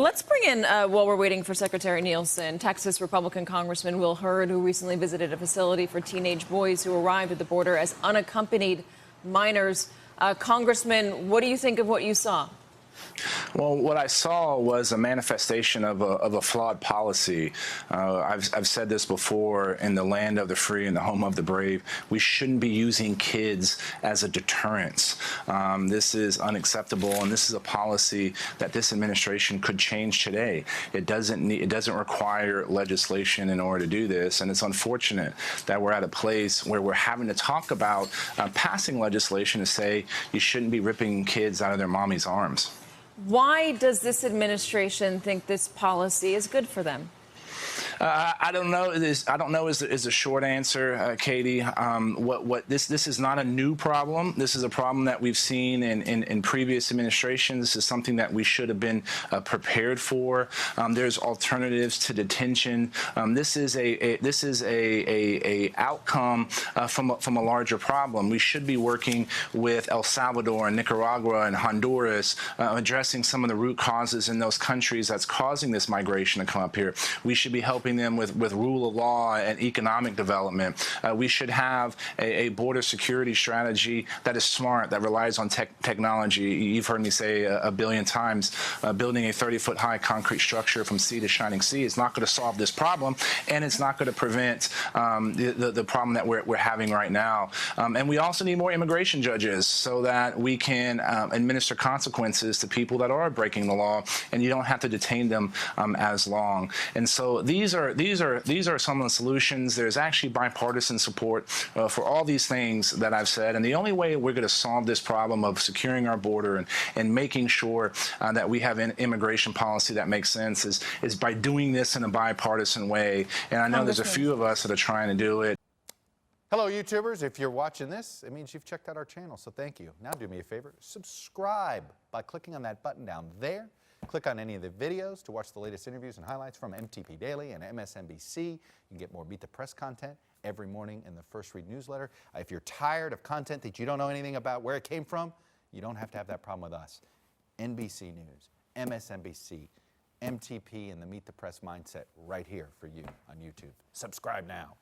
Let's bring in, while we're waiting for Secretary Nielsen, Texas Republican Congressman Will Hurd, who recently visited a facility for teenage boys who arrived at the border as unaccompanied minors. Congressman, what do you think of what you saw? Well, what I saw was a manifestation of a flawed policy. I've said this before, in the land of the free and the home of the brave, we shouldn't be using kids as a deterrence. This is unacceptable, and this is a policy that this administration could change today. It doesn't require legislation in order to do this, and it's unfortunate that we're at a place where we're having to talk about passing legislation to say you shouldn't be ripping kids out of their mommy's arms. Why does this administration think this policy is good for them? I don't know. I don't know is the short answer, Katie. This is not a new problem. This is a problem that we've seen in previous administrations. This is something that we should have been prepared for. There's alternatives to detention. This is a outcome from a larger problem. We should be working with El Salvador and Nicaragua and Honduras, addressing some of the root causes in those countries that's causing this migration to come up here. We should be helping them with rule of law and economic development. We should have a border security strategy that is smart, that relies on technology. You've heard me say a billion times, building a 30-foot high concrete structure from sea to shining sea is not going to solve this problem, and it's not going to prevent the problem that we're having right now. And we also need more immigration judges so that we can administer consequences to people that are breaking the law, and you don't have to detain them as long. And so these are some of the solutions. There's actually bipartisan support for all these things that I've said. And the only way we're going to solve this problem of securing our border and making sure that we have an immigration policy that makes sense is by doing this in a bipartisan way. And I know there's a few of us that are trying to do it. Hello, YouTubers. If you're watching this, it means you've checked out our channel, so thank you. Now do me a favor, subscribe by clicking on that button down there. Click on any of the videos to watch the latest interviews and highlights from MTP Daily and MSNBC. You can get more Meet the Press content every morning in the First Read newsletter. If you're tired of content that you don't know anything about where it came from, you don't have to have that problem with us. NBC News, MSNBC, MTP, and the Meet the Press mindset right here for you on YouTube. Subscribe now.